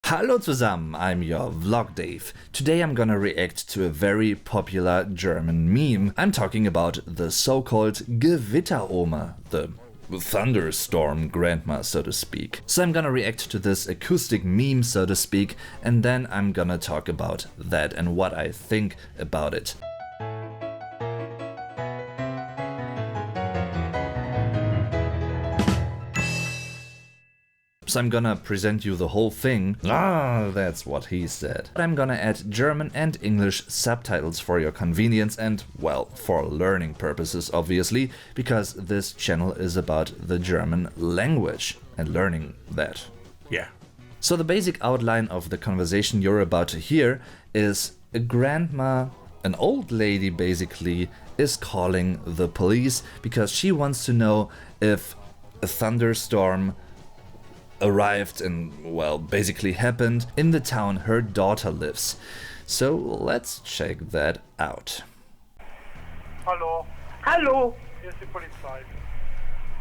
Hallo zusammen, I'm your Vlog Dave. Today I'm gonna react to a very popular German meme. I'm talking about the so-called Gewitteroma, the thunderstorm grandma, so to speak. So I'm gonna react to this acoustic meme, so to speak, and then I'm gonna talk about that and what I think about it. So I'm gonna present you the whole thing. Ah, that's what he said. I'm gonna add German and English subtitles for your convenience and, well, for learning purposes, obviously, because this channel is about the German language and learning that. Yeah. So the basic outline of the conversation you're about to hear is a grandma, an old lady basically, is calling the police because she wants to know if a thunderstorm arrived and, well, basically happened in the town her daughter lives. So let's check that out. Hallo, Hallo, hier ist die Polizei.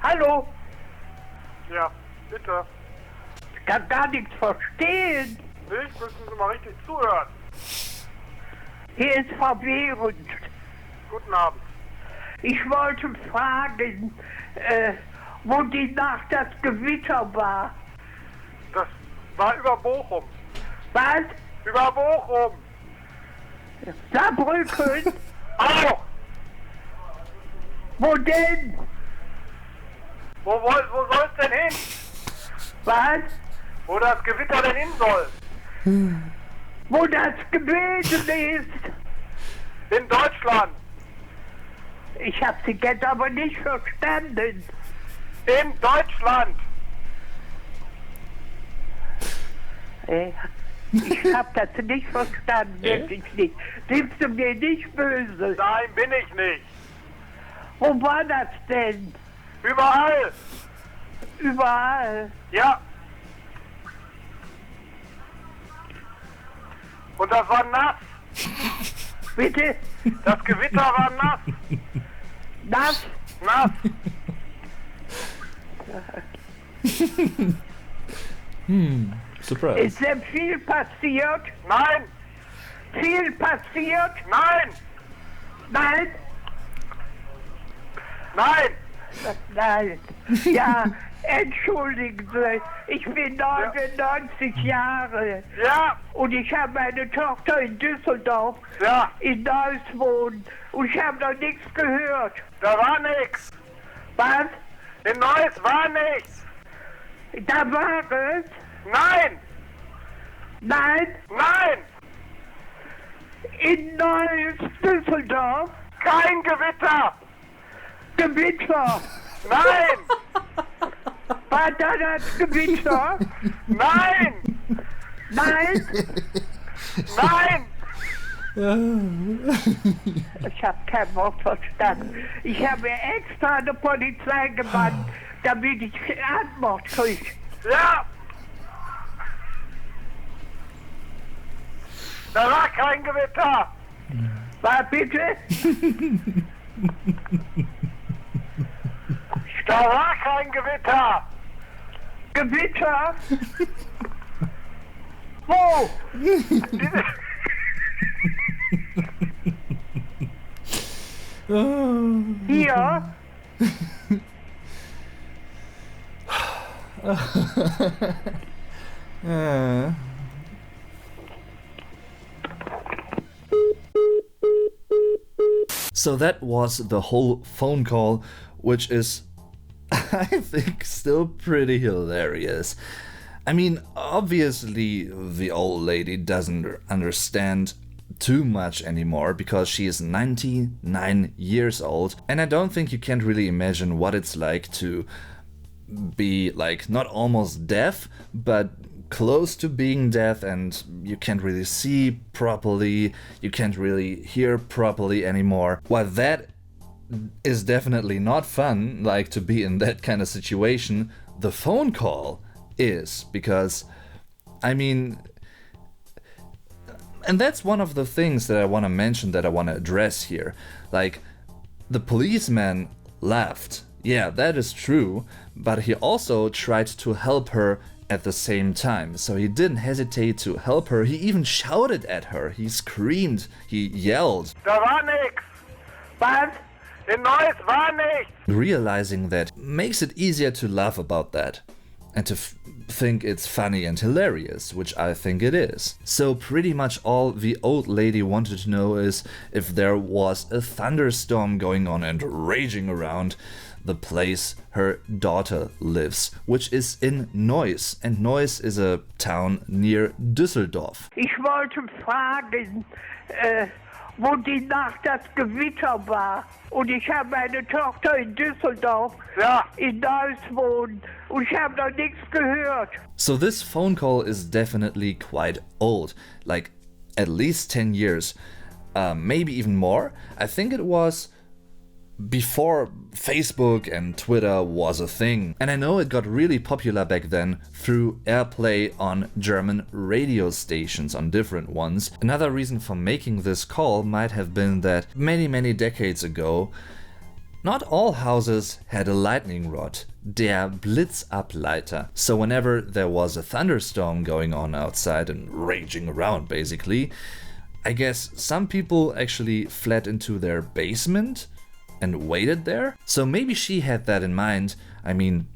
hallo, Ja, bitte. ich kann gar nichts verstehen. Nicht? Müssen Sie mal richtig zuhören. Hier ist verwirrend. Guten Abend. Ich wollte fragen, wo die Nacht das Gewitter war. Das war über Bochum. Was? Über Bochum. Saarbrücken? Auch. Wo denn? Wo soll es denn hin? Was? Wo das Gewitter denn hin soll? Wo das gewesen ist? In Deutschland. Ich habe Sie jetzt aber nicht verstanden. In Deutschland. Ich habe das nicht verstanden, wirklich nicht. Sind Sie mir nicht böse? Nein, bin ich nicht. Wo war das denn? Überall. Überall. Ja. Und das war nass. Bitte? Das Gewitter war nass. Das? Nass. Surprise. Ist denn viel passiert? Nein. Viel passiert? Nein. Nein? Nein. Nein. Ja, entschuldigen Sie, ich bin 99 Jahre Ja. und ich habe meine Tochter in Düsseldorf Ja. in Neuss wohnen und ich habe noch nichts gehört. Da war nix. Was? In Neuss war nichts. Da war es? Nein. Nein? Nein. In Neuss, Düsseldorf? Kein Gewitter. Gewitter? Nein. War da das Gewitter? Nein. Nein? Nein. Ich habe kein Wort verstanden. Ich habe extra eine Polizei gewandt, damit ich Antwort kriege. Ja. Da war kein Gewitter. War bitte? Da war kein Gewitter. Gewitter? Wo? Hier? So that was the whole phone call, which is, I think, still pretty hilarious. I mean, obviously the old lady doesn't understand too much anymore because she is 99 years old, and I don't think you can really imagine what it's like to be, like, not almost deaf, but close to being deaf, and you can't really see properly, you can't really hear properly anymore. While that is definitely not fun, like to be in that kind of situation, the phone call is, because, I mean, and that's one of the things that I want to mention, that I want to address here. Like, the policeman left. Yeah, that is true, but he also tried to help her at the same time, so he didn't hesitate to help her. He even shouted at her, he screamed, he yelled. Da war nix. Was? In Neuss war nix. Realizing that makes it easier to laugh about that and to think it's funny and hilarious, which I think it is. So pretty much all the old lady wanted to know is if there was a thunderstorm going on and raging around the place her daughter lives, which is in Neuss, and Neuss is a town near Düsseldorf. Ich wollte fragen, wo die Nacht das Gewitter war. Und ich habe meine Tochter in Düsseldorf, Ja. in Neuss wohnen. Und ich habe noch nichts gehört. So this phone call is definitely quite old, like at least 10 years, maybe even more. I think it was before Facebook and Twitter was a thing. And I know it got really popular back then through airplay on German radio stations, on different ones. Another reason for making this call might have been that many decades ago, not all houses had a lightning rod, der Blitzableiter. So whenever there was a thunderstorm going on outside and raging around basically, I guess some people actually fled into their basement and waited there. So maybe she had that in mind. I mean,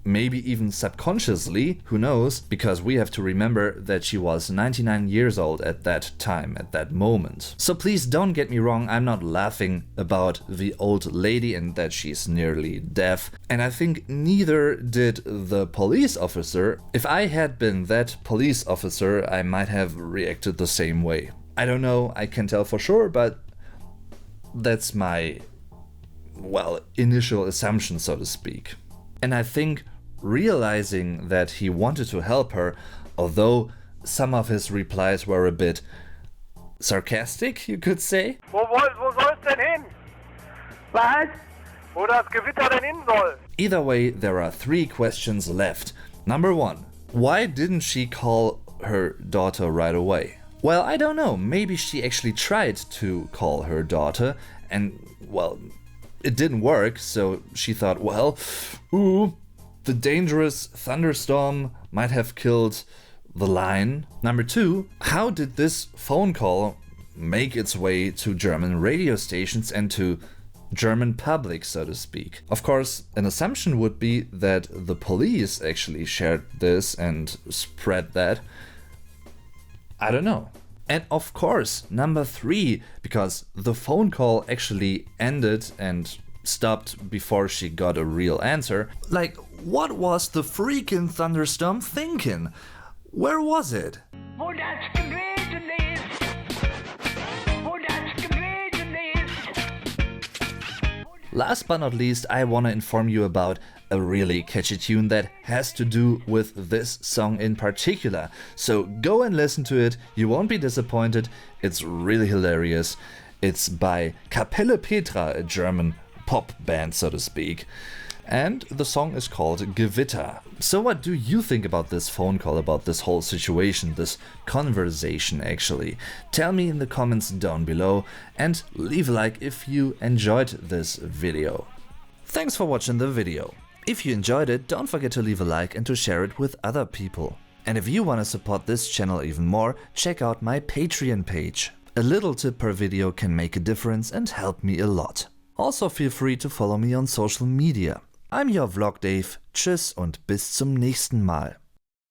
maybe even subconsciously, who knows, because we have to remember that she was 99 years old at that time, at that moment. So please don't get me wrong, I'm not laughing about the old lady and that she's nearly deaf. And I think neither did the police officer. If I had been that police officer, I might have reacted the same way. I don't know, I can't tell for sure, but that's my initial assumption, so to speak. And I think realizing that he wanted to help her, although some of his replies were a bit sarcastic, you could say. Wo soll's denn hin? Was? Wo das Gewitter denn hin soll? Either way, there are 3 questions left. Number 1, why didn't she call her daughter right away? Well, I don't know, maybe she actually tried to call her daughter and, well, it didn't work, so she thought, well, the dangerous thunderstorm might have killed the line. Number 2, how did this phone call make its way to German radio stations and to German public, so to speak? Of course, an assumption would be that the police actually shared this and spread that. I don't know. And of course, number 3, because the phone call actually ended and stopped before she got a real answer. Like, what was the freaking thunderstorm thinking? Where was it? Wo das gewesen ist. Wo das gewesen ist. Last but not least, I want to inform you about a really catchy tune that has to do with this song in particular. So go and listen to it, you won't be disappointed, it's really hilarious. It's by Kapelle Petra, a German pop band, so to speak. And the song is called Gewitter. So what do you think about this phone call, about this whole situation, this conversation actually? Tell me in the comments down below and leave a like if you enjoyed this video. Thanks for watching the video. If you enjoyed it, don't forget to leave a like and to share it with other people. And if you want to support this channel even more, check out my Patreon page. A little tip per video can make a difference and help me a lot. Also feel free to follow me on social media. I'm your Vlog Dave, tschüss und bis zum nächsten Mal.